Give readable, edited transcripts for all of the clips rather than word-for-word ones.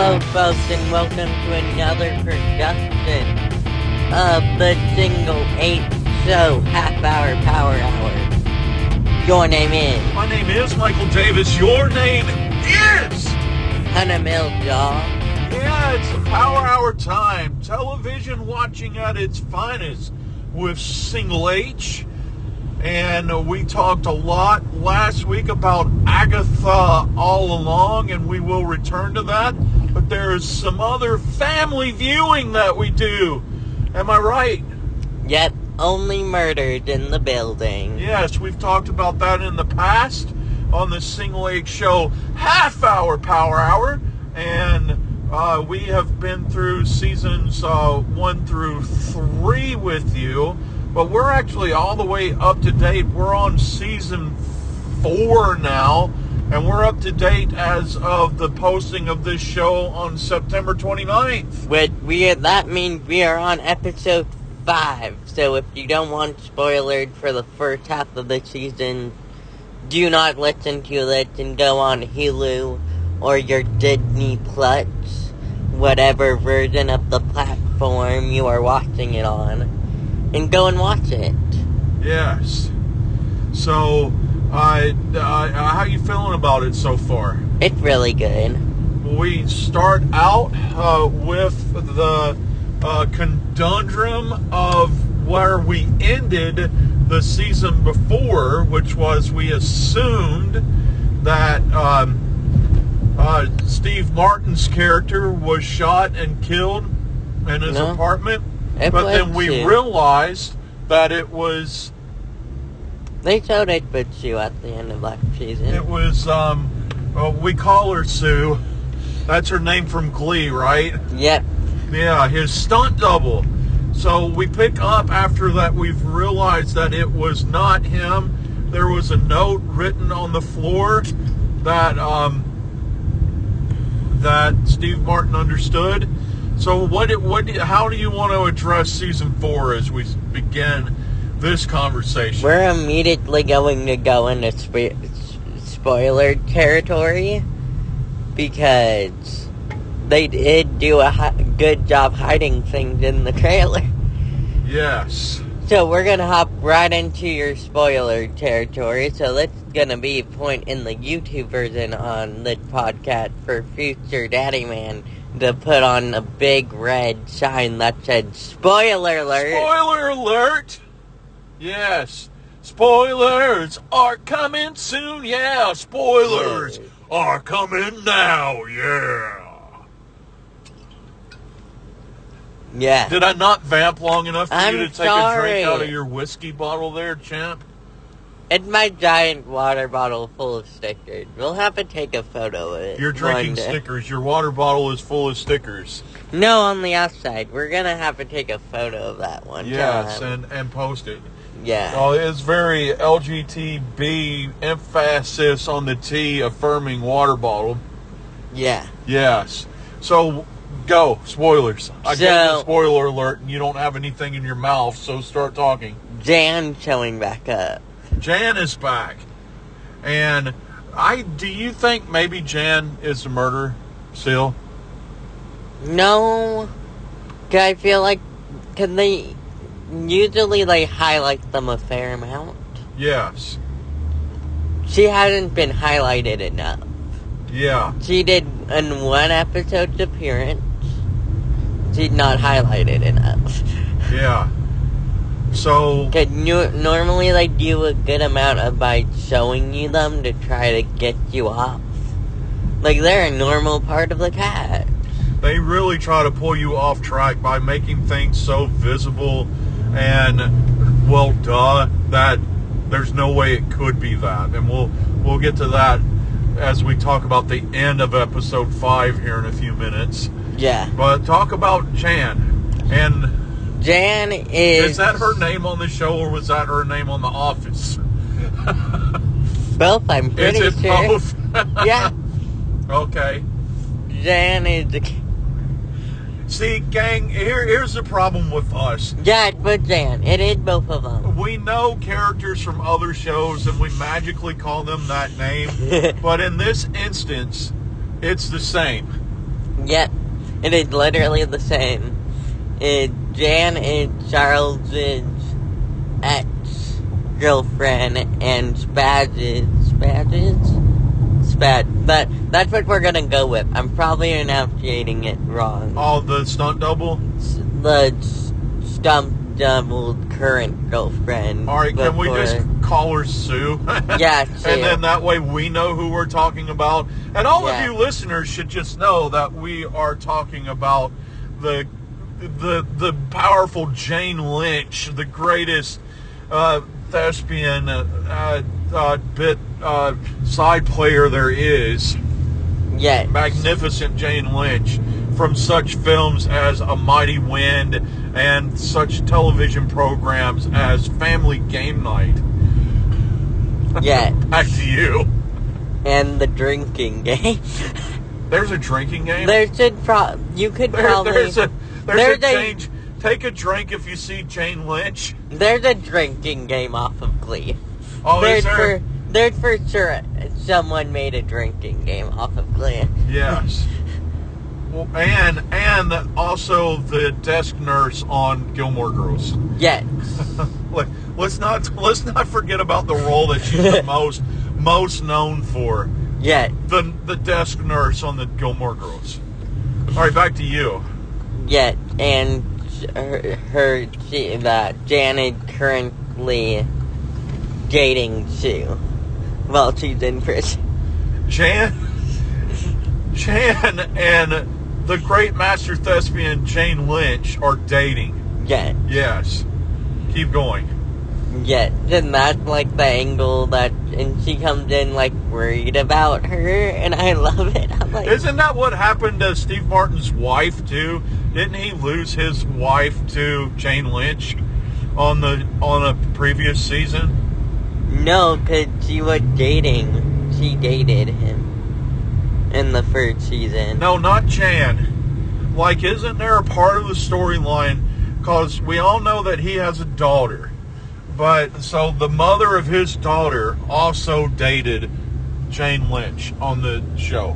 Hello, folks, and welcome to another production of the Single 8 Show Half-Hour Power Hour. Your name is? My name is Michael Davis. Your name is? Hannah Miljaw. Yeah, it's the Power Hour time. Television watching at its finest with Single H. And we talked a lot last week about Agatha All Along, and we will return to that. But there is some other family viewing that we do. Am I right? Yep, Only Murdered in the Building. Yes, we've talked about that in the past on the Single H Show Half-Hour Power Hour. And we have been through seasons 1 through 3 with you. But we're actually all the way up to date. We're on season 4 now. And we're up to date as of the posting of this show on September 29th. That means we are on episode 5. So if you don't want spoiled for the first half of the season, do not listen to it and go on Hulu or your Disney Plus, whatever version of the platform you are watching it on. And go and watch it. Yes. So, how you feeling about it so far? It's really good. We start out with the conundrum of where we ended the season before, which was we assumed that Steve Martin's character was shot and killed in his apartment. But then we realized that it was... They showed it with Sue at the end of last season. It was, we call her Sue. That's her name from Glee, right? Yep. Yeah, his stunt double. So we pick up after that we've realized that it was not him. There was a note written on the floor that, that Steve Martin understood. So how do you want to address season 4 as we begin this conversation? We're immediately going to go into spoiler territory because they did do a good job hiding things in the trailer. Yes. So we're going to hop right into your spoiler territory. So that's going to be a point in the YouTube version on the podcast for future Daddy Man to put on a big red sign that said, spoiler alert. Spoiler alert! Yes. Spoilers are coming soon, yeah. Spoilers are coming now, yeah. Yeah. Did I not vamp long enough for you to take a drink out of your whiskey bottle there, champ? It's my giant water bottle full of stickers. We'll have to take a photo of it. You're drinking stickers. Your water bottle is full of stickers. No, on the outside. We're going to have to take a photo of that one. Yes, and post it. Yeah. Oh, it's very LGTB emphasis on the T affirming water bottle. Yeah. Yes. So, go. Spoilers. I gave you a spoiler alert and you don't have anything in your mouth, so start talking. Jan showing back up. Jan is back. And do you think maybe Jan is the murderer still? No. Cause I feel like, usually they highlight them a fair amount. Yes. She hasn't been highlighted enough. Yeah. She did in one episode's appearance. She's not highlighted enough. Yeah. So... Cause normally they do a good amount of by showing you them to try to get you off. Like, they're a normal part of the cast. They really try to pull you off track by making things so visible and, well, that there's no way it could be that. And we'll get to that as we talk about the end of episode 5 here in a few minutes. Yeah. But talk about Jan. And... Jan is... Is that her name on the show, or was that her name on The Office? Both, I'm pretty sure. Is it both? Yeah. Okay. Jan is the... See, gang, here's the problem with us. Yeah, but Jan. It is both of them. We know characters from other shows, and we magically call them that name. But in this instance, it's the same. Yep, it is literally the same. Jan is Charles's ex-girlfriend, and that's what we're gonna go with. I'm probably enunciating it wrong. Oh, the stunt double? The stunt double current girlfriend. Alright, can we just call her Sue? Yeah, Sue. And then that way we know who we're talking about. And all of Yeah. you listeners should just know that we are talking about the powerful Jane Lynch, the greatest thespian side player there is. Yeah. Magnificent Jane Lynch, from such films as A Mighty Wind and such television programs as Family Game Night. Yeah. Back to you. And the drinking game. There's a drinking game? You could probably... There's a change. Take a drink if you see Jane Lynch. There's a drinking game off of Glee. Oh, is there? There's for sure someone made a drinking game off of Glee. Yes. Well, and also the desk nurse on Gilmore Girls. Yes. Let's not forget about the role that she's the most known for. Yeah. The desk nurse on the Gilmore Girls. All right, back to you. Yeah, and Jan is currently dating Sue while she's in prison. Jan and the great master thespian Jane Lynch are dating. Yeah. Yes. Keep going. Yeah, and that's like the angle and she comes in like worried about her, and I love it. I'm like, isn't that what happened to Steve Martin's wife too? Didn't he lose his wife to Jane Lynch on a previous season? No, because she was dating. She dated him in the first season. No, not Jan. Like, isn't there a part of the storyline? Because we all know that he has a daughter. But, so the mother of his daughter also dated Jane Lynch on the show.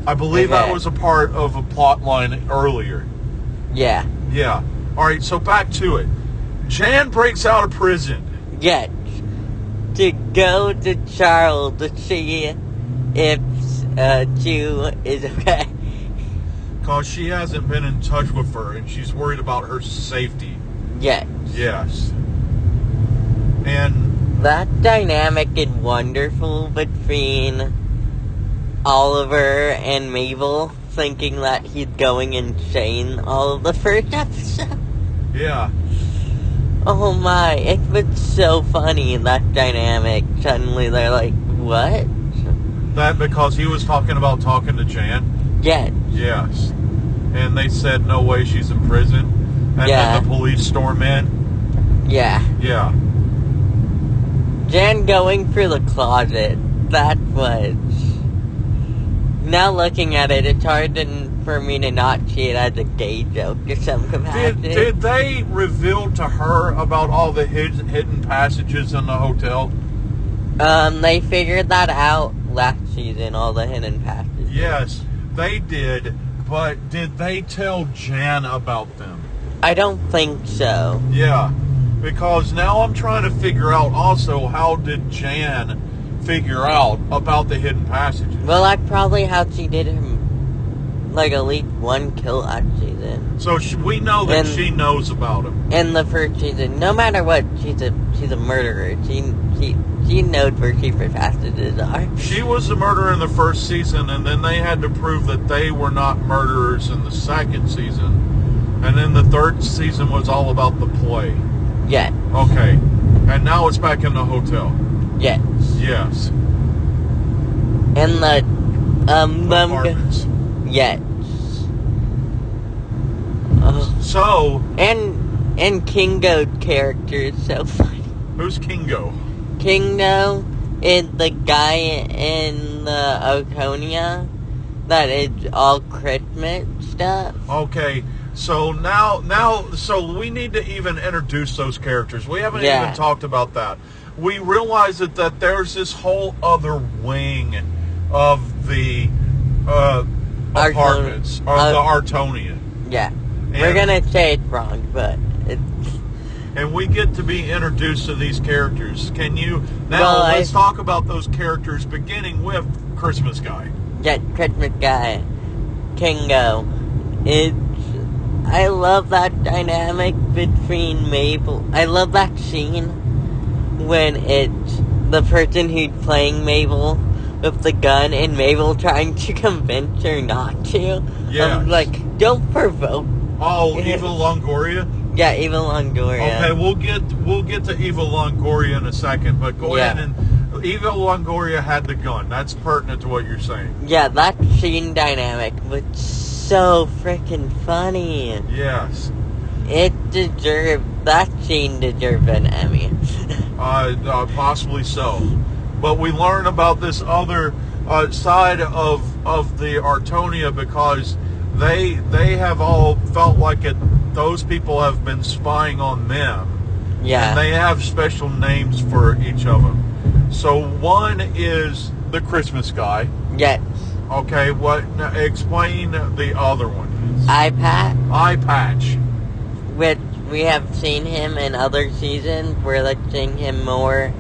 I believe that was a part of a plot line earlier. Yeah. Yeah. Alright, so back to it. Jan breaks out of prison. Yes. To go to Charles to see if Sue is okay. Because she hasn't been in touch with her and she's worried about her safety. Yes. Yes. And that dynamic is wonderful between Oliver and Mabel, thinking that he's going insane all of the first episode. Yeah. Oh my, it was so funny, that dynamic. Suddenly they're like, what? That because he was talking about talking to Jan? Yes. Yes. And they said, no way, she's in prison. And then the police storm in? Yeah. Yeah. Jan going through the closet, that was... Now looking at it, it's hard for me to not see it as a gay joke to some capacity. Did they reveal to her about all the hidden passages in the hotel? They figured that out last season, all the hidden passages. Yes, they did, but did they tell Jan about them? I don't think so. Yeah, because now I'm trying to figure out also, how did Jan figure out about the hidden passages? Well, that's probably how she did him, like, at least one kill last season. So we know that she knows about him. In the first season, no matter what, she's a murderer. She knows where secret passages are. She was the murderer in the first season, and then they had to prove that they were not murderers in the second season. And then the third season was all about the play. Yeah. Okay. And now it's back in the hotel. Yes. Yes. And the apartments. Yes. So. And Kingo's character is so funny. Who's Kingo? Kingo is the guy in the Otonia that is all Christmas stuff. Okay. So so we need to even introduce those characters. We haven't even talked about that. We realize that there's this whole other wing of the apartments, or the Artonia. Yeah. We're going to say it wrong, but it's... And we get to be introduced to these characters. Can you... Now, Well, let's talk about those characters, beginning with Christmas Guy. Yeah, Christmas Guy. Kingo. I love that dynamic between Mabel. I love that scene when it's the person who's playing Mabel with the gun and Mabel trying to convince her not to. Yeah. Like, don't provoke. Oh, Eva Longoria? Yeah, Eva Longoria. Okay, we'll get to Eva Longoria in a second, but go ahead and... Eva Longoria had the gun. That's pertinent to what you're saying. Yeah, that scene dynamic was so freaking funny. Yes. That scene deserved an Emmy. Possibly so. But we learn about this other side of the Artonia because they have all felt like those people have been spying on them. Yeah. And they have special names for each of them. So one is the Christmas Guy. Yes. Okay, explain the other one. Eye Patch. Which we have seen him in other seasons. We're seeing him more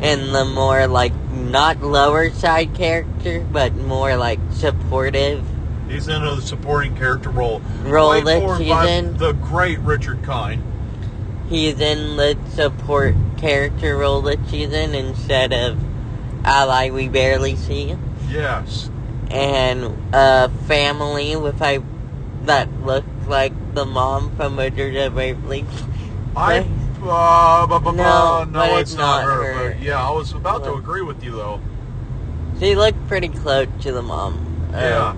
in the more not lower side character, but more supportive. He's in a supporting character role. This season. The great Richard Kind. He's in the support character role this season instead of ally we barely see. Yes. And a family that looks like the mom from Murders at Waverly. No, it's not her. But yeah, I was about to agree with you though. She looked pretty close to the mom. Yeah.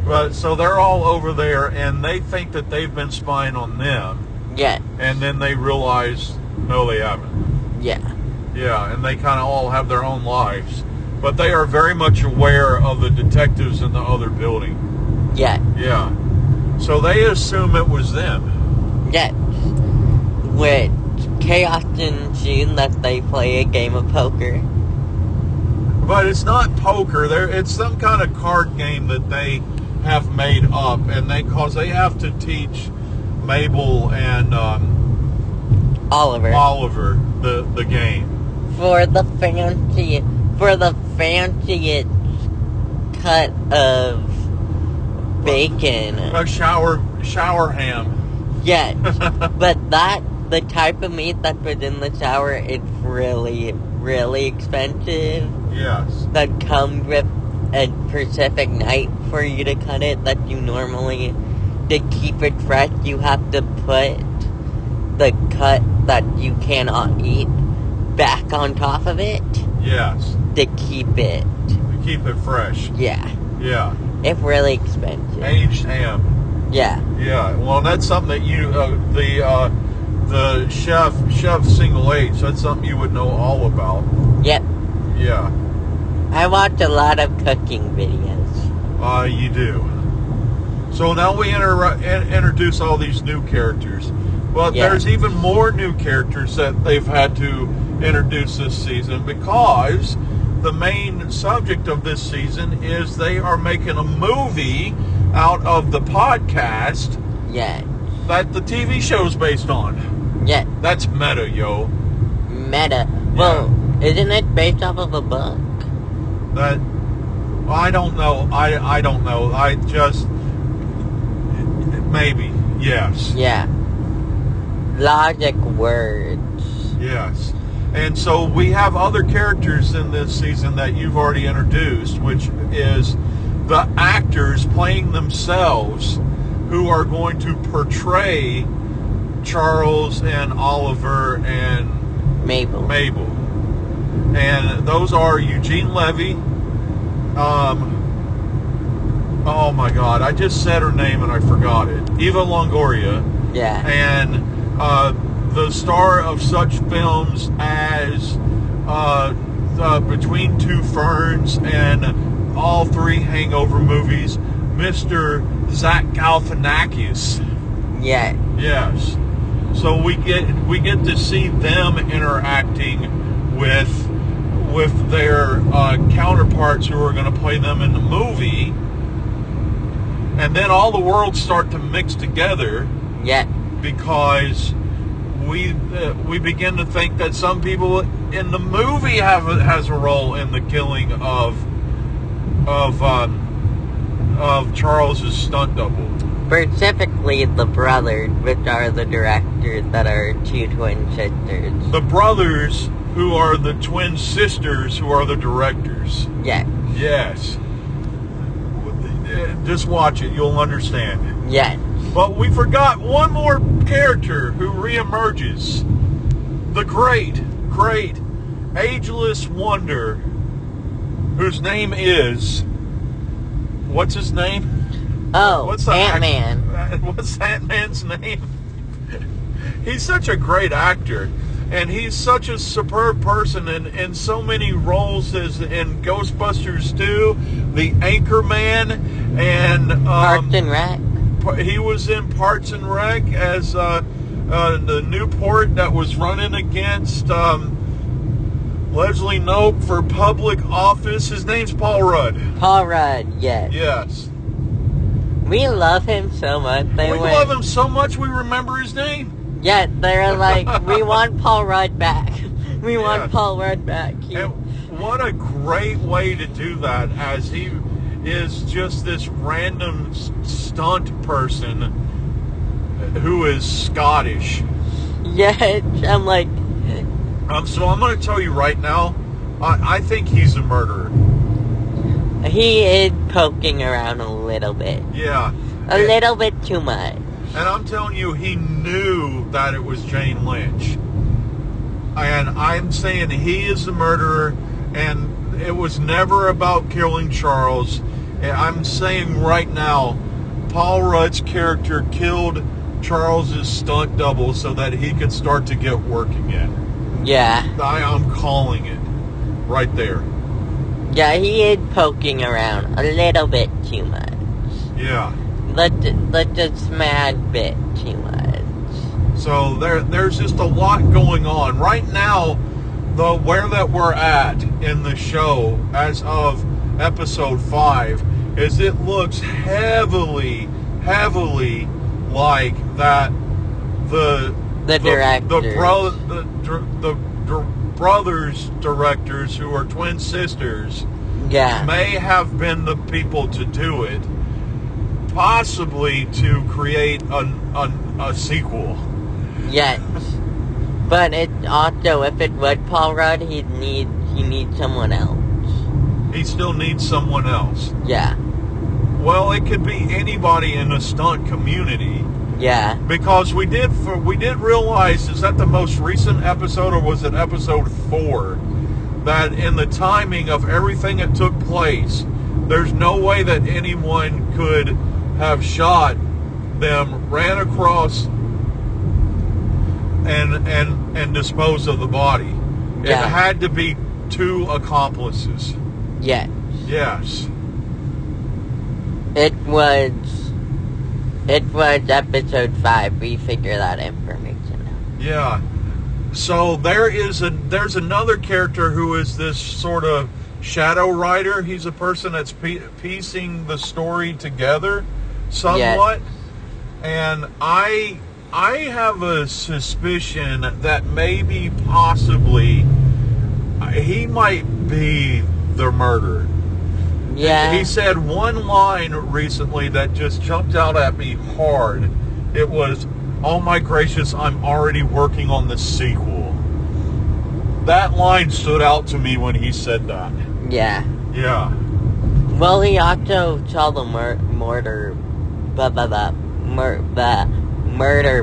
But so they're all over there, and they think that they've been spying on them. Yeah. And then they realize, no, they haven't. Yeah. Yeah, and they kind of all have their own lives. But they are very much aware of the detectives in the other building. Yeah. Yeah. So they assume it was them. Yes. With chaos ensued that they play a game of poker. But it's not poker. It's some kind of card game that they have made up, and because they have to teach Mabel and Oliver the game for the fanciest cut of bacon. A shower ham. Yes, but the type of meat that was in the shower, it's really, really expensive. Yes. That comes with a specific knife for you to cut it. That you normally, to keep it fresh, you have to put the cut that you cannot eat back on top of it. Yes. To keep it. To keep it fresh. Yeah. Yeah. It's really expensive. Aged ham. Yeah. Yeah. Well, that's something that you, the chef Single H, that's something you would know all about. Yep. Yeah. I watch a lot of cooking videos. You do. So now we introduce all these new characters. But there's even more new characters that they've had to introduce this season because the main subject of this season is they are making a movie out of the podcast that the TV show's based on. Yeah. That's meta, yo. Meta. Well, isn't it based off of a book? I don't know. I don't know. I just... Maybe. Yes. Yeah. Logic words. Yes. And so we have other characters in this season that you've already introduced, which is the actors playing themselves who are going to portray Charles and Oliver and Mabel. And those are Eugene Levy. Oh my God, I just said her name and I forgot it. Eva Longoria. Yeah. And the star of such films as Between Two Ferns and all three Hangover movies, Mr. Zach Galifianakis. Yeah. Yes. So we get to see them interacting with their counterparts who are going to play them in the movie, And then all the worlds start to mix together. Yeah. Because we begin to think that some people in the movie has a role in the killing of Charles's stunt double. Specifically the brothers, which are the directors that are two twin sisters. The brothers who are the twin sisters who are the directors. Yes. Yes. Just watch it, you'll understand. Yes. But we forgot one more character who reemerges. The great, ageless wonder, whose name is... What's his name? Oh, Ant-Man. What's Ant-Man's name? He's such a great actor. And he's such a superb person in so many roles as in Ghostbusters 2, The Anchorman, and... Parks and Rec. He was in Parks and Rec as the Newport that was running against Leslie Knope for public office. His name's Paul Rudd. Paul Rudd, yes. Yes. We love him so much. We love him so much we remember his name. Yeah, they're like, we want Paul Rudd back. We want Paul Rudd back. And what a great way to do that, as he is just this random stunt person who is Scottish. Yeah, I'm like... So I'm going to tell you right now, I think he's a murderer. He is poking around a little bit. Yeah. A little bit too much. And I'm telling you, he knew that it was Jane Lynch. And I'm saying he is the murderer, and it was never about killing Charles. And I'm saying right now, Paul Rudd's character killed Charles's stunt double so that he could start to get work again. Yeah. I'm calling it right there. Yeah, he is poking around a little bit too much. Yeah. Like a smad bit too much. So there's just a lot going on right now. Where that we're at in the show as of episode 5 is it looks heavily like that the brothers directors who are twin sisters may have been the people to do it, possibly to create a sequel. Yes. But it also, if it was Paul Rudd, he needs someone else. He still needs someone else. Yeah. Well, it could be anybody in the stunt community. Yeah. Because we did realize, is that the most recent episode or was it episode 4, that in the timing of everything that took place, there's no way that anyone could have shot them, ran across and disposed of the body. Yeah. It had to be 2 accomplices. Yes. Yes. It was episode 5. We figure that information out. Yeah. So there's another character who is this sort of shadow writer. He's a person that's piecing the story together somewhat. Yes. And I have a suspicion that maybe possibly he might be the murderer. Yeah. He said one line recently that just jumped out at me hard. It was, "Oh my gracious, I'm already working on the sequel." That line stood out to me when he said that. Yeah. Yeah. Well, he also saw the murder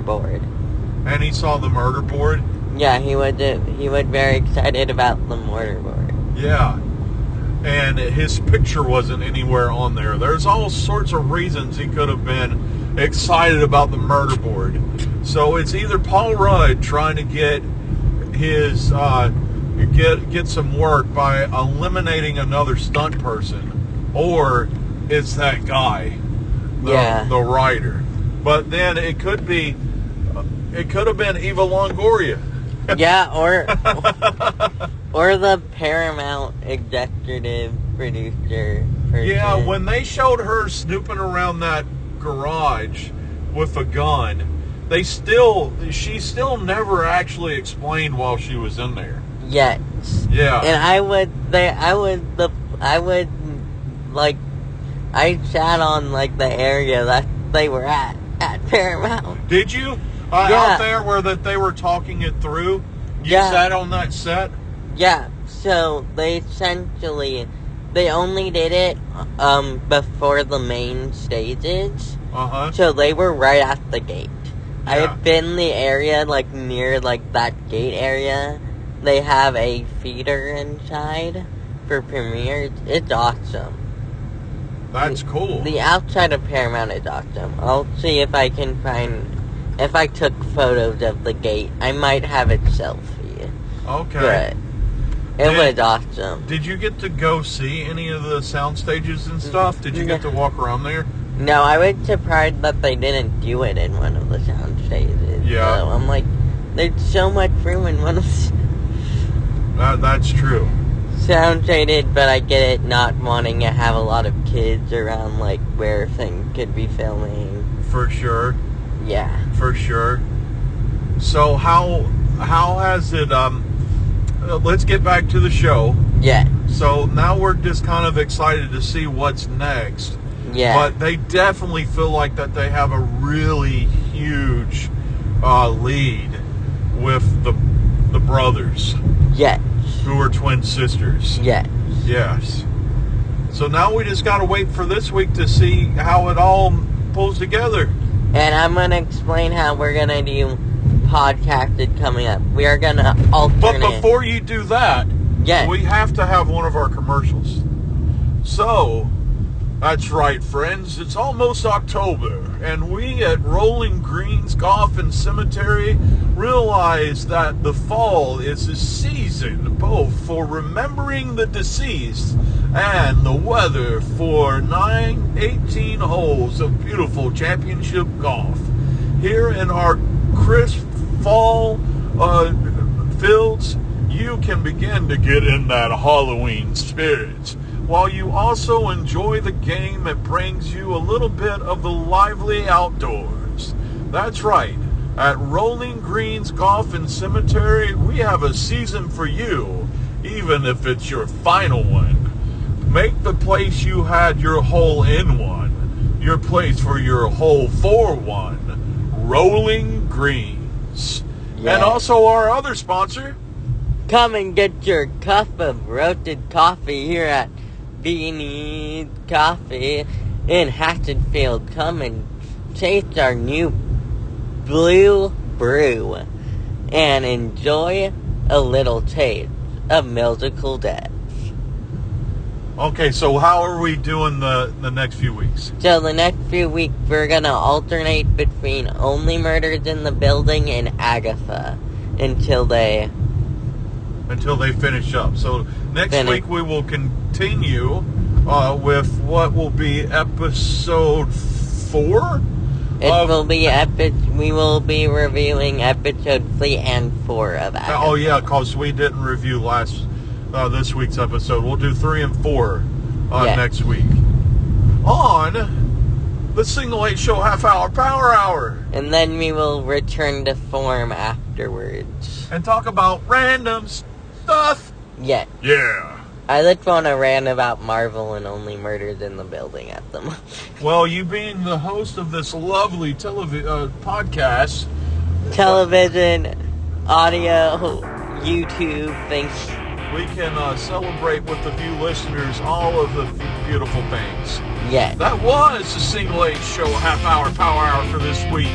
board. And he saw the murder board? Yeah, he was very excited about the murder board. Yeah. And his picture wasn't anywhere on there. There's all sorts of reasons he could have been excited about the murder board. So it's either Paul Rudd trying to get his get some work by eliminating another stunt person, or it's that guy, the writer. But then it could have been Eva Longoria. Yeah, or the Paramount executive producer person. Yeah, when they showed her snooping around that garage with a gun, she still never actually explained while she was in there. Yes. Yeah. And I sat on, like, the area that they were at Paramount. Did you? Yeah. Out there where that they were talking it through? You Yeah. sat on that set? Yeah, so they only did it, before the main stages. Uh-huh. So they were right at the gate. Yeah. I have been in the area, like, near, like, that gate area. They have a feeder inside for premieres. It's awesome. That's cool. The outside of Paramount is awesome. I'll see if I can if I took photos of the gate. I might have it selfie. Okay. But it was awesome. Did you get to go see any of the sound stages and stuff? Did you get to walk around there? No, I was surprised that they didn't do it in one of the sound stages. Yeah. So I'm like, there's so much room in one of the That's true. sound stages, but I get it not wanting to have a lot of kids around, like, where things could be filming. For sure. Yeah. For sure. So how has it, let's get back to the show. Yeah. So now we're just kind of excited to see what's next. Yeah. But they definitely feel like that they have a really huge lead with the brothers, Yes. who are twin sisters. Yes. Yes. So now we just got to wait for this week to see how it all pulls together. And I'm going to explain how we're going to do podcasted coming up. We are going to alternate. But before you do that, Yes. we have to have one of our commercials. So, that's right, friends. It's almost October, and we at Rolling Greens Golf and Cemetery realize that the fall is a season both for remembering the deceased and the weather for 18 holes of beautiful championship golf. Here in our crisp fall fields, you can begin to get in that Halloween spirit, while you also enjoy the game that brings you a little bit of the lively outdoors. That's right. At Rolling Greens Golf and Cemetery, we have a season for you, even if it's your final one. Make the place you had your hole-in one your place for your hole-for-one, Rolling Greens. Yeah. And also our other sponsor, Come and get your cup of roasted coffee here at Beanie's Coffee in Hatchetfield. Come and taste our new Blue Brew and enjoy a little taste of musical depth. Okay, so how are we doing the next few weeks? So the next few weeks we're gonna alternate between Only Murders in the Building and Agatha until they finish up. So next week we will continue with what will be episode 4. We will be reviewing episode 3 and 4 of Agatha. Oh yeah, because we didn't review this week's episode. We'll do 3 and 4 next week on the Single 8 Show Half Hour Power Hour. And then we will return to form afterwards. And talk about random stuff. Yeah. Yeah. I just want to rant about Marvel and Only Murders in the Building at them. Well, you being the host of this lovely podcast. Television, audio, YouTube, things. We can celebrate with a few listeners all of the beautiful things. Yeah. That was the Single 8 Show Half Hour Power Hour for this week.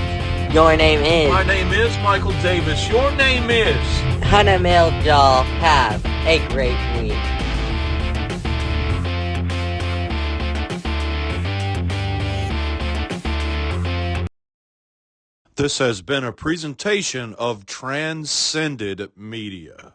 Your name is... My name is Michael Davis. Your name is... Hannah Mildahl. Have a great week. This has been a presentation of Transcended Media.